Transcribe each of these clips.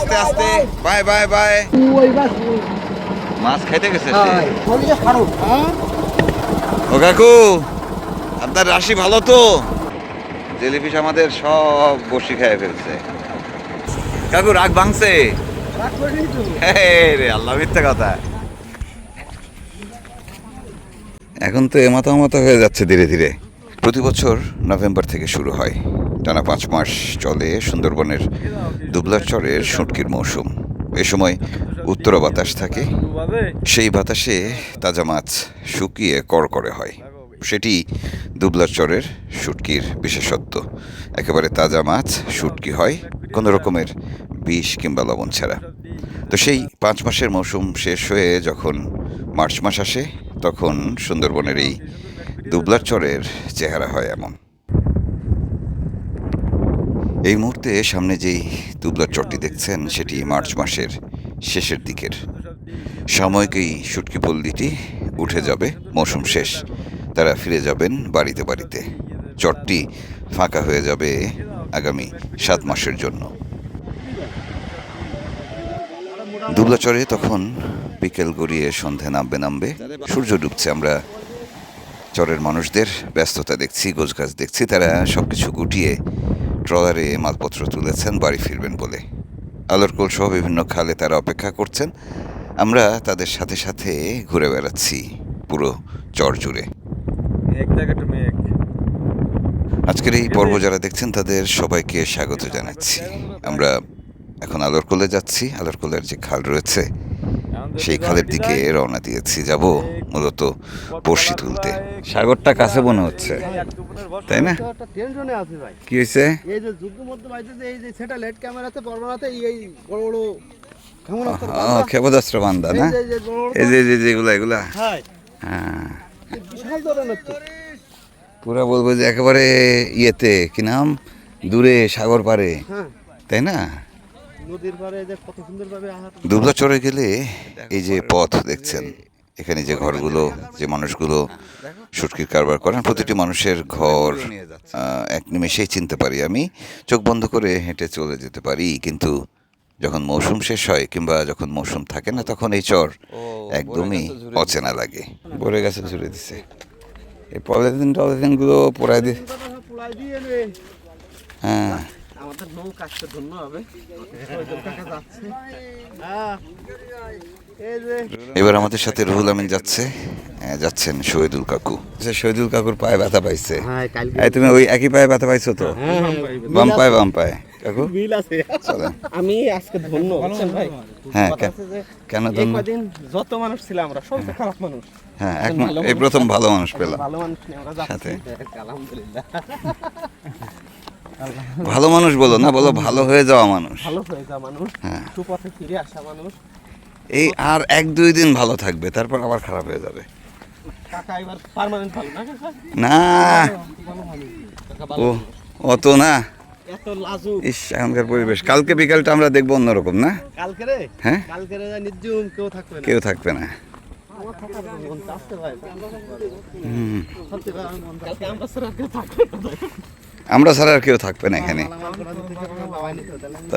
আস্তে আস্তে bye bye bye মাছ খাইতে গেছে ও কাকু আপনার রাশি ভালো তো জেলিফিশ আমাদের সব বসি খেয়ে ফেলছে কাকু রাগ ভাঙছে রে আল্লাহ মিথ্যা কথা এখন তো এমাথা মাথা হয়ে যাচ্ছে ধীরে ধীরে প্রতি বছর নভেম্বর থেকে শুরু হয় টানা 5 মাস চলে সুন্দরবনের দুবলার চরের শুটকির মৌসুম এ সময় উত্তরা বাতাস থাকে সেই বাতাসে তাজা মাছ শুকিয়ে কড়কড়ে হয় সেটি দুবলার চরের শুটকির বিশেষত্ব একেবারে তাজা মাছ শুটকি হয় কোনো রকমের বিষ কিংবা লবণ ছাড়া তো সেই 5 মাসের মৌসুম শেষ হয়ে যখন মার্চ মাস আসে তখন সুন্দরবনের এই দুবলার চরের চেহারা হয় এমন এই মুহূর্তে সামনে যেই দুবলার চরটি দেখছেন সেটি মার্চ মাসের শেষের দিকের সাময়িক এই শুটকি পল্লীটি উঠে যাবে মৌসুম শেষ তারা ফিরে যাবেন বাড়িতে বাড়িতে চরটি ফাঁকা হয়ে যাবে আগামী 7 মাসের জন্য দুবলা চরে তখন বিকেল গড়িয়ে সন্ধে নামবে সূর্য ডুবছে আমরা চরের মানুষদের ব্যস্ততা দেখছি গোছগাছ দেখছি তারা সবকিছু গুটিয়ে ট্রলারে মালপত্র তুলেছেন বাড়ি ফিরবেন বলে আলোরকোল সহ বিভিন্ন খালে তারা অপেক্ষা করছেন আমরা তাদের সাথে সাথে ঘুরে বেড়াচ্ছি পুরো চর জুড়ে আজকের এই পর্ব যারা দেখছেন তাদের সবাইকে স্বাগত জানাচ্ছি আমরা এখন আলোরকোলে যাচ্ছি আলোরকোলের যে খাল রয়েছে সেই খালের দিকে রওনা দিয়েছি যাব মূলত বড়শি তুলতে সাগরটা কাছে মনে হচ্ছে তাই না কি হয়েছে এই যে যুদ্ধ মধ্যে বাইতে এই যে স্যাটেলাইট ক্যামেরাতে বর্বরাতে এই বড় বড় ক্ষেপণাস্ত্র বান্ধা না এই যে যেগুলা এগুলা হ্যাঁ বিশাল ধরনের তো পুরা বলবো যে একেবারে ইয়েতে কি নাম দূরে সাগর পারে তাই না নদীর পাড়ে যে কত সুন্দরভাবে দুবলা চরে গেলে এই যে পথ দেখছেন এখানে যে ঘরগুলো যে মানুষগুলো শুটকির কারবার করেন প্রতিটি মানুষের ঘর এক নিমেষেই চিনতে পারি আমি চোখ বন্ধ করে হেঁটে চলে যেতে পারি কিন্তু যখন মৌসুম শেষ হয় কিংবা যখন মৌসুম থাকে না তখন এই চর একদমই অচেনা লাগে ভরে গেছে ঝুড়ে দিছে এই পলিথিনগুলো পোড়াই দিয়ে হ্যাঁ আমাদের নৌকা আসতে ধন্য হবে এবার আমাদের সাথে রুহুল আমিন যাচ্ছেন শহীদুল কাকু শহীদুল কাকুর পায়ে ব্যথা পাইছে তুমি ওই একই পায়ে ব্যথা পাইছো তো বাম পায়ে কাকু আমি আজকে ধন্য বুঝছেন ভাই হ্যাঁ কেন ধন্য যত মানুষ ছিল আমরা সব খারাপ মানুষ হ্যাঁ এই প্রথম ভালো মানুষ পেলাম ভালো মানুষ নিয়ে আমরা সাথে আলহামদুলিল্লাহ ভালো মানুষ বলো না বলো ভালো হয়ে যাওয়া মানুষ হ্যাঁ সুপথে ফিরে আসা মানুষ এই আর 1-2 দিন ভালো থাকবে তারপর আবার খারাপ হয়ে যাবে কাকা এবার পার্মানেন্ট ভালো না ও অত না এত লাজুক ইস এখনকার পরিবেশ কালকে বিকালটা আমরা দেখবো অন্যরকম না কালকে রে হ্যাঁ কালকে রে নির্জুম কেউ থাকবে না আমরা ছাড়া আর কেউ থাকবে না এখানে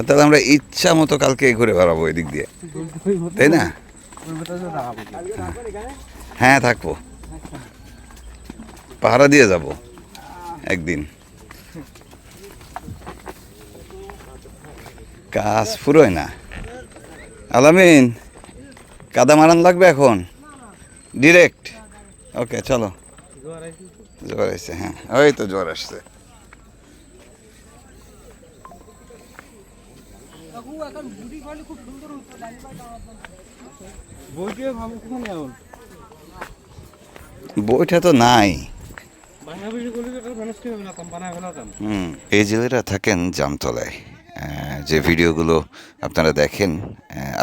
তাহলে আমরা ইচ্ছা মতো কালকে ঘুরে বেড়াবো এদিক দিয়ে তাই না হ্যাঁ থাকবো পাহারা দিয়ে যাব একদিন কাজ ফুরোয় না আলামিন কাদা মারান লাগবে এখন ডিরেক্ট ওকে চলো জ্বর আসছে হ্যাঁ ওই তো জ্বর আসছে বইটা তো নাই এই জেলেরা থাকেন জামতলায় যে ভিডিওগুলো আপনারা দেখেন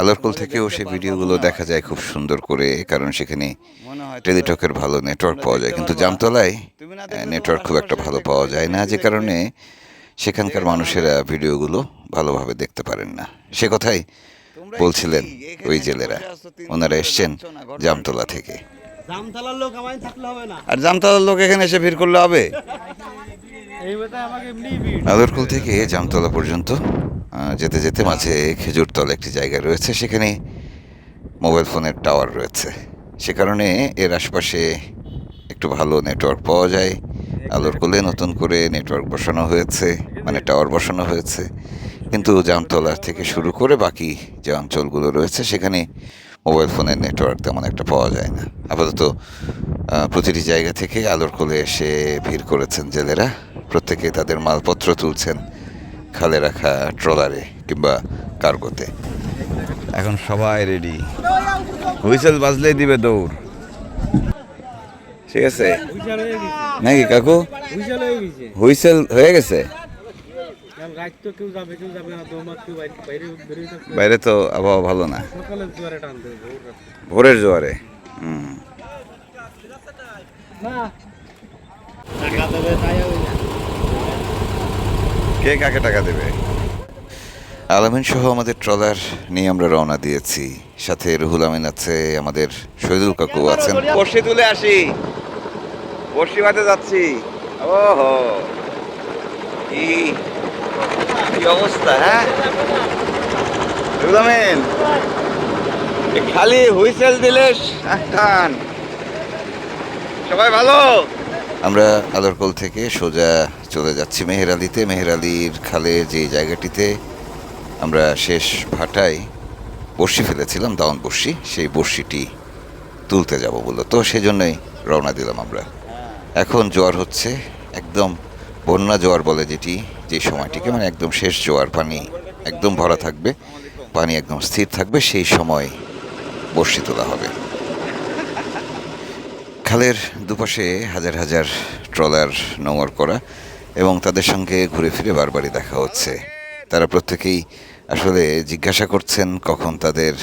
আলোরকোল থেকেও সেই ভিডিওগুলো দেখা যায় খুব সুন্দর করে কারণ সেখানে টেলিটকের ভালো নেটওয়ার্ক পাওয়া যায় কিন্তু জামতলায় নেটওয়ার্ক খুব একটা ভালো পাওয়া যায় না যে কারণে সেখানকার মানুষেরা ভিডিওগুলো ভালোভাবে দেখতে পারেন না সে কথাই বলছিলেন ওই জেলেরা ওনারা এসছেন জামতলা থেকে জামতলার লোক আমায় থাকলে হবে না আর জামতলার লোক এখানে এসে ভিড় করলে হবে আলোরকোল থেকে জামতলা পর্যন্ত যেতে যেতে মাঝে খেজুরতল একটি জায়গা রয়েছে, সেখানে মোবাইল ফোনের টাওয়ার রয়েছে। সে কারণে এর আশপাশে একটু ভালো নেটওয়ার্ক পাওয়া যায়। আলোর কোলে নতুন করে নেটওয়ার্ক বসানো হয়েছে, মানে টাওয়ার বসানো হয়েছে। কিন্তু জামতলা থেকে শুরু করে বাকি যে অঞ্চলগুলো রয়েছে সেখানে মোবাইল ফোনের নেটওয়ার্ক তেমন একটা পাওয়া যায় না। আপাতত প্রতিটি জায়গা থেকে আলোর কোলে এসে ভিড় করেছেন জেলেরা। প্রত্যেকে তাদের মালপত্র তুলছেন খালে রাখা ট্রলারে কিংবা কার্গোতে। এখন সবাই রেডি, হুইসেল বাজলেই দিবে দৌড়। ঠিক আছে নাকি কাকু? হুইসেল হয়ে গেছে। বাইরে তো আবহাওয়া ভালো না, ভোরের জোয়ারে। কে কাকে টাকা দেবে? আলামিন সহ আমাদের ট্রলার নিয়ে আমরা রওনা দিয়েছি। সাথে রুহুল আমিন আছে, আমাদের শহীদুল কাকু আছেন। বর্ষি তুলে আসি, বর্ষি বাতে যাচ্ছি। ওহো, কি কি অবস্থা! হ্যাঁ রুহুল আমিন, খালি হুইসেল দিলে টান। সবাই ভালো। আমরা আদরকোল থেকে সোজা চলে যাচ্ছি মেহেরালিতে। মেহেরালির খালে যে জায়গাটিতে আমরা শেষ ভাটায় বড়শি ফেলেছিলাম, দাওয়ান বড়শি, সেই বড়শিটি তুলতে যাব বললো, তো সেজন্যই রওনা দিলাম আমরা। এখন জোয়ার হচ্ছে, একদম বন্যা জোয়ার বলে যেটি, যে সময়টিকে, মানে একদম শেষ জোয়ার, পানি একদম ভরা থাকবে, পানি একদম স্থির থাকবে, সেই সময় বড়শি তোলা হবে। খালের দুপাশে হাজার হাজার ট্রলার নোঙর করা এবং তাদের সঙ্গে ঘুরে ফিরে বারবারই দেখা হচ্ছে। তারা প্রত্যেকেই আসলে জিজ্ঞাসা করছেন কখন তাদের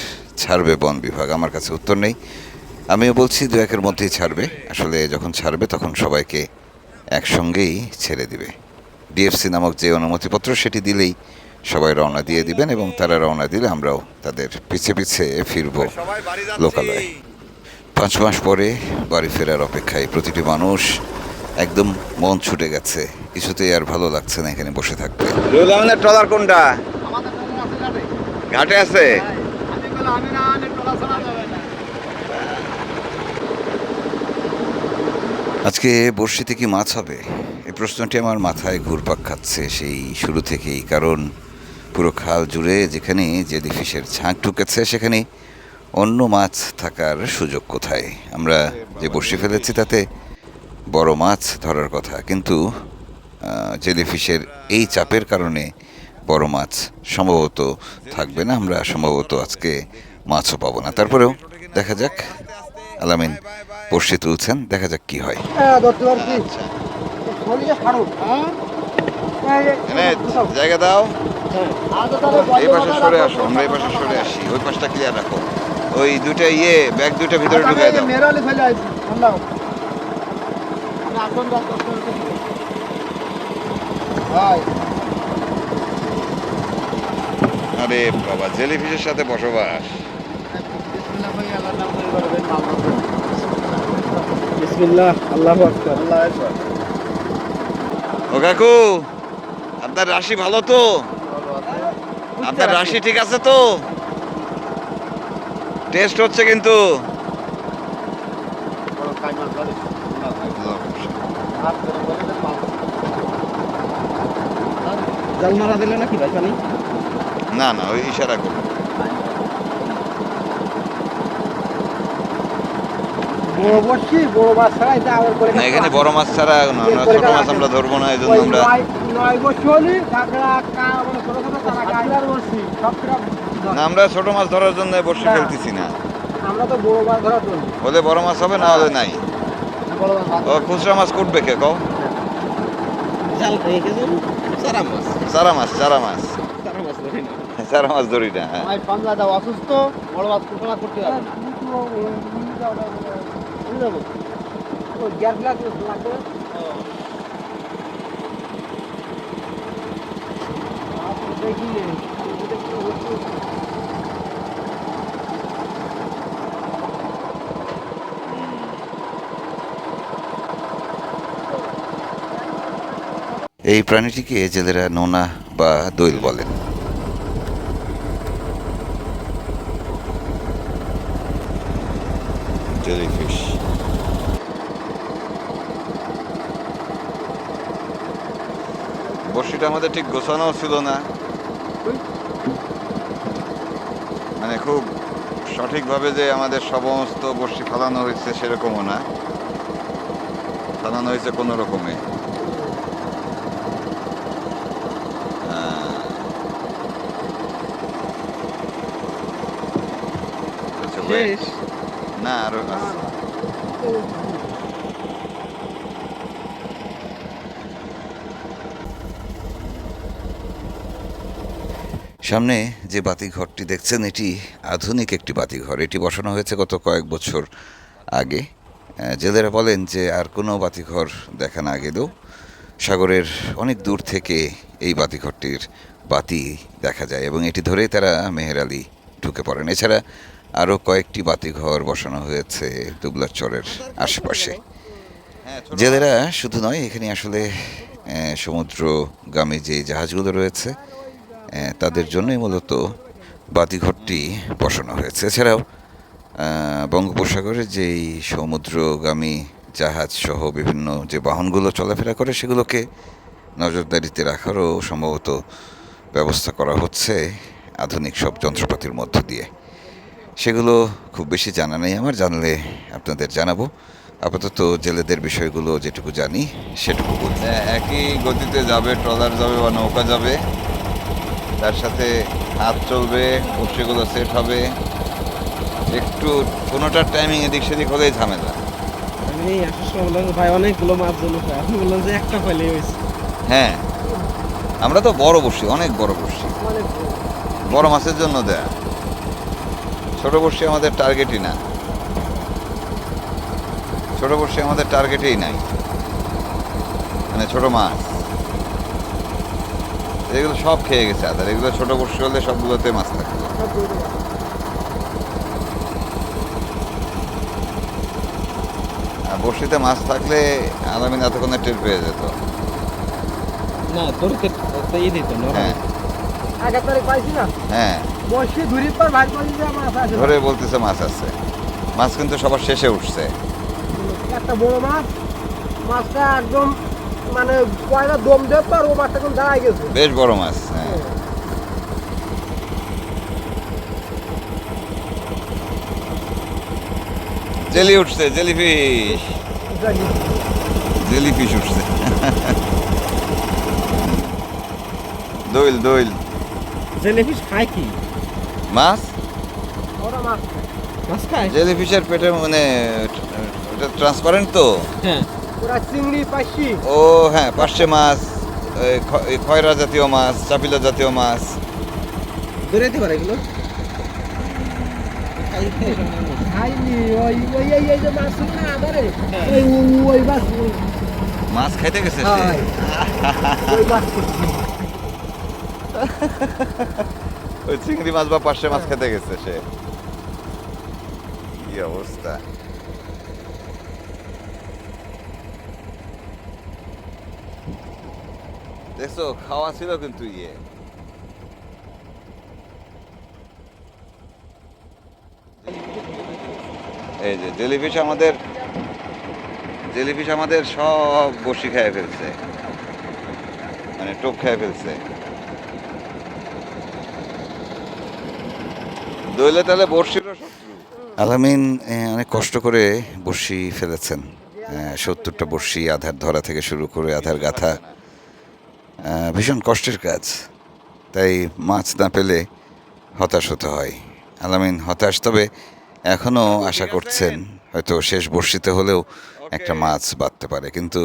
ছাড়বে বন বিভাগ। আমার কাছে উত্তর নেই, আমিও বলছি দু একের মধ্যেই ছাড়বে। আসলে যখন ছাড়বে তখন সবাইকে একসঙ্গেই ছেড়ে দিবে। ডিএফসি নামক যে অনুমতিপত্র সেটি দিলেই সবাই রওনা দিয়ে দিবেন এবং তারা রওনা দিলে আমরাও তাদের পিছে পিছে ফিরব লোকালয়ে। 5 মাস পরে বাড়ি ফেরার অপেক্ষায় প্রতিটি মানুষ, একদম মন ছুটে গেছে, কিছুতেই আর ভালো লাগছে না এখানে বসে থাকতে। ট্রলার কোনটা? ঘাটে আছে। আজকে বড়শিতে কি মাছ হবে, এই প্রশ্নটি আমার মাথায় ঘুরপাক খাচ্ছে সেই শুরু থেকেই। কারণ পুরো খাল জুড়ে যেখানে জেলি ফিশের ঝাঁক ঢুকেছে সেখানে অন্য মাছ থাকার সুযোগ কোথায়? আমরা যে বড়শি ফেলেছি তাতে বড় মাছ ধরার কথা, কিন্তু জেলিফিশের এই চাপের কারণে বড় মাছ সম্ভবত থাকবে না। আমরা সম্ভবত আজকে মাছও পাবো না। তারপরেও দেখা যাক, আলামিন বড়শি তুলছেন, দেখা যাক কি হয়। জায়গা দাও, এই পাশে সরে আসো, আমরা এই পাশে সরে আসি, ওই পাশটা ক্লিয়ার রাখো। ওই দুটা ব্যাগ দুটা ভিতরে ঢুকাই দাও। আরে বাবা, জেলিফিশের সাথে বসবাস। বিসমিল্লাহ, আল্লাহু আকবার, আল্লাহু আকবার। ও কাকু, আপনার রাশি ভালো তো? আপনার রাশি ঠিক আছে তো? টেস্ট হচ্ছে কিন্তু। জাল মারা দিলে নাকি ভাই পানি? না না, ওই ইশারা করুন। বড় বড়শি, বড় মাছ ছাড়া এটা আবার করে না, এখানে বড় মাছ ছাড়া না, ছোট মাছ আমরা ধরবো না, এই জন্য আমরা নয় বড়শি হলি কাঁকড়া মানে ছোট ছোট তারা কাঁকড়ার বড়শি সবটা না, আমরা ছোট মাছ ধরার জন্য বড়শি ফেলতেছি না, আমরা তো বড় মাছ ধরার জন্য। হলে বড় মাছ হবে, না হলে নাই। বড় মাছ ও খুচরা মাছ কুটবে কে কও? জাল পেয়ে গেছে, সারা মাছ, চারা মাছ, চারা মাছ, সারা মাছ ধরি না, চারা মাছ ধরি না। হ্যাঁ, ভাই পাঞ্জা দাও, অসুস্থ, বড় মাছ কুটনা করতে হবে না। যাবো ও গ্যাস গ্লাস লাগবে। দেখিলে এই প্রাণীটিকে জেলেরা নোনা বা দৈল বলেন। আমাদের ঠিক গোছানো ছিল না, মানে খুব সঠিকভাবে যে আমাদের সমস্ত বড়শি ফালানো হয়েছে সেরকমও না, ফালানো হয়েছে কোনো রকমে। আচ্ছা, wait. না আরো আছে। সামনে যে বাতিঘরটি দেখছেন এটি আধুনিক একটি বাতিঘর। এটি বসানো হয়েছে গত কয়েক বছর আগে। জেলেরা বলেন যে আর কোনো বাতিঘর দেখা না গেলেও সাগরের অনেক দূর থেকে এই বাতিঘরটির বাতি দেখা যায় এবং এটি ধরেই তারা মেহের আলী ঢুকে পড়েন। এছাড়া আরও কয়েকটি বাতিঘর বসানো হয়েছে দুবলার চরের আশেপাশে। জেলেরা শুধু নয়, এখানে আসলে সমুদ্রগামী যে জাহাজগুলো রয়েছে তাদের জন্যই মূলত বাতিঘরটি বসানো হয়েছে। এছাড়াও বঙ্গোপসাগরে যেই সমুদ্রগামী জাহাজ সহ বিভিন্ন যে বাহনগুলো চলাফেরা করে সেগুলোকে নজরদারিতে রাখারও সম্ভবত ব্যবস্থা করা হচ্ছে আধুনিক সব যন্ত্রপাতির মধ্য দিয়ে। সেগুলো খুব বেশি জানা নেই আমার, জানলে আপনাদের জানাবো। আপাতত জেলেদের বিষয়গুলো যেটুকু জানি সেটুকু বলছি। একই গতিতে যাবে, ট্রলার যাবে বা নৌকা যাবে, তার সাথে হাত চলবে, বড়শিগুলো সেট হবে। একটু কোনোটার টাইমিং এদিক সেদিক হলেই ঝামেলা। আমি আসার সময় বললাম যে ভাই অনেকগুলো মাছ জন্য আপনি বললেন যে একটা ফেলে হয়েছে। হ্যাঁ, আমরা তো বড় বড়শি, অনেক বড় বড়শি, বড় মাছের জন্য দেয়া। ছোট বড়শি আমাদের টার্গেটই না, ছোট বড়শি আমাদের টার্গেটেই নাই, মানে ছোট মাছ এগুলো সব খেয়ে গেছে আদার। এগুলো ছোট বড়শি হলে সবগুলোতে মাছ থাকতো। আর বড়শিতে মাছ থাকলে আলামিন এতক্ষণে টের পেয়ে যেত। না তোর ই দিত না। হ্যাঁ আগে তারিখ পাইছি না। হ্যাঁ, বসে ধরি পর ভাই বলি যে মাছ আছে। ধরে বলতেছে মাছ আছে। মাছ কিন্তু সবার শেষে উঠছে। একটা বড় মাছ, মাছটা একদম মানে কয়টা দম দেব আর ও মাছটা কোন দাঁড়ায় গেছে। বেশ বড় মাছ। হ্যাঁ, জেলি উঠছে, জেলিফিশ, জেলিফিশ উঠছে। দইল দইল জেলিফিশ খায় কি? মাছ। ওরা মাছ মাছ খায়? জেলিফিশের পেটে মানে ওটা ট্রান্সপারেন্ট তো। হ্যাঁ, ওরা চিংড়ি পাইছি। ও হ্যাঁ, পার্শে মাছ, খয়রা জাতীয় মাছ, চাপিলা জাতীয় মাছ। বেরোতে পারে এগুলো? খাইনি ওই ওই এই এই যে মাছ ছিল না আদারে, ওই ওই মাছ, মাছ খাইতে গেছে সে। ওই মাছ ওই চিংড়ি মাছ বা পার্শে মাছ খেতে গেছে সে। কি অবস্থা! দেখছো, খাওয়া ছিল কিন্তু এই যে জেলিফিশ আমাদের সব বড়শি খেয়ে ফেলছে, মানে টোপ খেয়ে ফেলছে। দইলে তাহলে বড়শিরও শত্রু। আলামিন অনেক কষ্ট করে বড়শি ফেলেছেন। 70টা বড়শি, আধার ধরা থেকে শুরু করে আধার গাথা, ভীষণ কষ্টের কাজ। তাই মাছ না পেলে হতাশ হতে হয়। আলামিন হতাশ, তবে এখনও আশা করছেন হয়তো শেষ বড়শিতে হলেও একটা মাছ বাঁধতে পারে। কিন্তু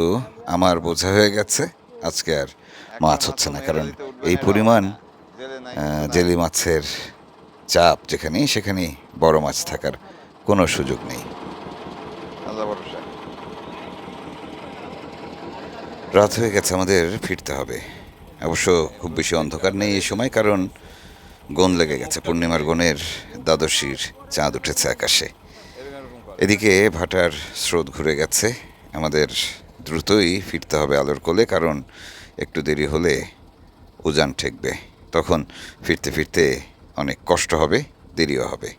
আমার বোঝা হয়ে গেছে আজকে আর মাছ হচ্ছে না, কারণ এই পরিমাণ জেলি মাছের চাপ যেখানেই সেখানেই বড় মাছ থাকার কোনো সুযোগ নেই। রাত হয়ে গেছে, আমাদের ফিরতে হবে। অবশ্য খুব বেশি অন্ধকার নেই এই সময়, কারণ গণ লেগে গেছে। পূর্ণিমার গণের দ্বাদশীর চাঁদ উঠেছে আকাশে। এদিকে ভাটার স্রোত ঘুরে গেছে। আমাদের দ্রুতই ফিরতে হবে আলোর কোলে, কারণ একটু দেরি হলে উজান ঠেকবে। তখন ফিরতে ফিরতে অনেক কষ্ট হবে, দেরিও হবে।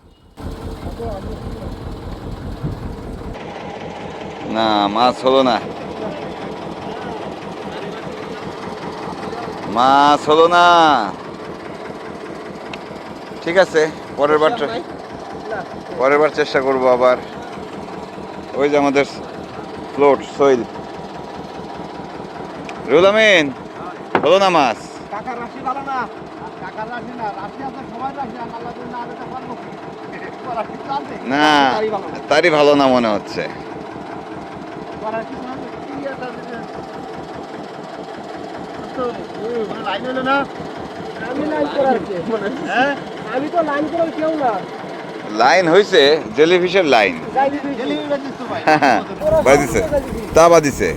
না, মাছ হলো না। মাছ হলো না। ঠিক আছে, পরের বার না, পরের বার চেষ্টা করবো আবার। ওই যে আমাদের ফ্লোট সইল। রুল আমিন, হলো না মাছ। কাকার রাশি ভালো না। কাকার রাশি না, রাশি আছে সবাই রাশি, আর আল্লাহ যদি না দিতে পারবো কি? তোমার রাশি তো আছে। না, তারই ভালো না। তারই ভালো না মনে হচ্ছে। তোমার রাশি তো আছে, কি আছে যে? তো, কোনো লাইন হলো না? আমি লাইন করার কে? হ্যাঁ? আমি তো লাইন করার কেউ না। লাইন হয়েছে, জেলিফিশের লাইন। ডেলিভারি বাজিস তো ভাই। বাদিছে, তা বাদিছে।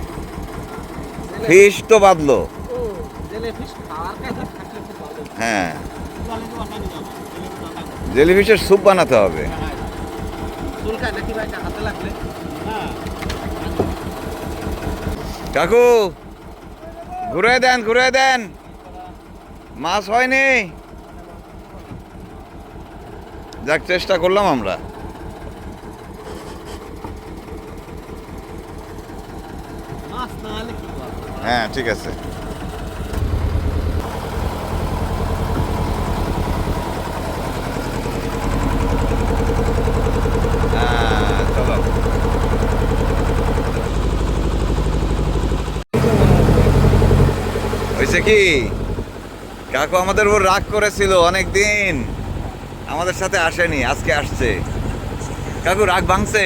ফিশ তো বাঁধলো। জেলিফিশ খাওয়ার কাছে থাকলে খুব ভালো। হ্যাঁ, জলে তো বানানো যাবে। জেলিফিশ বানানো। জেলিফিশের স্যুপ বানাতে হবে। চুলকায় নাকি ভাই হাতে লাগলে? হ্যাঁ। কাকু, ঘুরে দেন, ঘুরে দেন। মাছ হয়নি। যাক, চেষ্টা করলাম আমরা। মাছ না হলে কি করব? হ্যাঁ, ঠিক আছে। চলো। হয়েছে কি, কাকু আমাদের উপর রাগ করেছিল অনেক দিন, আমাদের সাথে আসেনি, আজকে আসছে। কাকু রাগ ভাঙছে।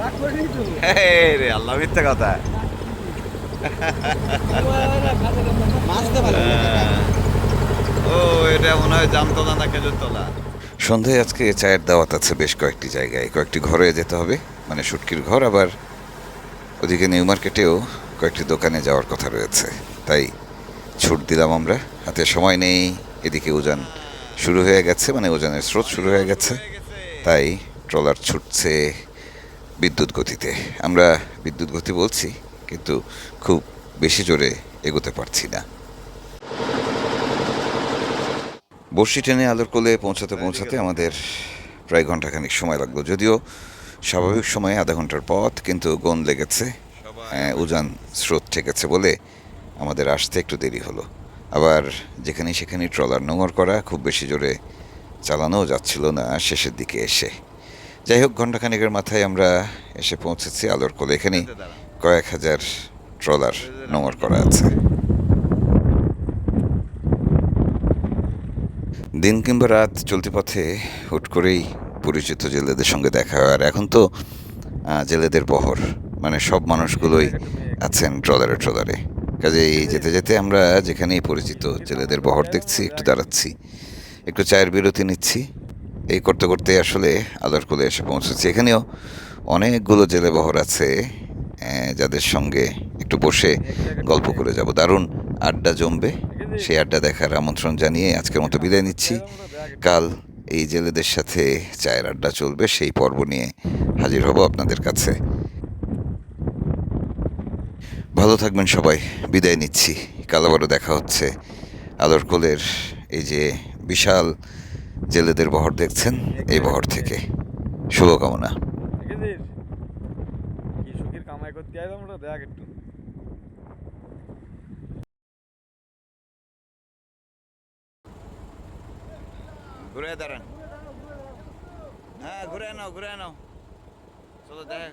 রাগ করিনি তো। রে আল্লাহ, মিথ্যা কথা। মাছ তো ভালো। ও, এটা মনে হয় জামতলা না খেজুরতলা। সন্ধ্যায় আজকে চায়ের দাওয়াত আছে বেশ কয়েকটি জায়গায়, কয়েকটি ঘরে যেতে হবে, মানে শুটকির ঘর, আবার ওদিকে নিউ মার্কেটেও কয়েকটি দোকানে যাওয়ার কথা রয়েছে। তাই ছুট দিলাম আমরা, হাতে সময় নেই। এদিকে উজান শুরু হয়ে গেছে, মানে উজানের স্রোত শুরু হয়ে গেছে, তাই ট্রলার ছুটছে বিদ্যুৎ গতিতে। আমরা বিদ্যুৎ গতি বলছি, কিন্তু খুব বেশি জোরে এগোতে পারছি না। বড়শি টেনে আলোর কোলে পৌঁছাতে পৌঁছাতে আমাদের প্রায় ঘন্টাখানিক সময় লাগলো, যদিও স্বাভাবিক সময়ে আধা ঘন্টার পথ, কিন্তু গন লেগেছে, উজান স্রোত ঠেকেছে বলে আমাদের আসতে একটু দেরি হলো। আবার যেখানে সেখানে ট্রলার নোঙর করা, খুব বেশি জোরে চালানোও যাচ্ছিল না শেষের দিকে এসে। যাই হোক, ঘন্টাখানিকের মাথায় আমরা এসে পৌঁছেছি আলোর কোলে। এখানেই কয়েক হাজার ট্রলার নোঙর করা আছে। দিন কিংবা রাত চলতি পথে হুট করেই পরিচিত জেলেদের সঙ্গে দেখা হয়। আর এখন তো জেলেদের বহর, মানে সব মানুষগুলোই আছেন ট্রলারে ট্রলারে। কাজেই যেতে যেতে আমরা যেখানেই পরিচিত জেলেদের বহর দেখছি, একটু দাঁড়াচ্ছি, একটু চায়ের বিরতি নিচ্ছি। এই করতে করতে আসলে আলোর কোলে এসে পৌঁছেছি। এখানেও অনেকগুলো জেলে বহর আছে, যাদের সঙ্গে একটু বসে গল্প করে যাব। দারুণ আড্ডা জমবে, সেই আড্ডা দেখার আমন্ত্রণ জানিয়ে আজকের মতো বিদায় নিচ্ছি। কাল এই জেলেদের সাথে চায়ের আড্ডা চলবে, সেই পর্ব নিয়ে হাজির হব আপনাদের কাছে। ভালো থাকবেন সবাই, বিদায় নিচ্ছি। কাল আবারও দেখা হচ্ছে আলোর কোলের এই যে বিশাল জেলেদের বহর দেখছেন, এই বহর থেকে। শুভকামনা। কি সুখের কামাই করতে আইলাম ওটা দেখ একটু। ঘুরে দাঁড়ান। হ্যাঁ, ঘুরে নাও, ঘুরে নাও। চলো দেখ।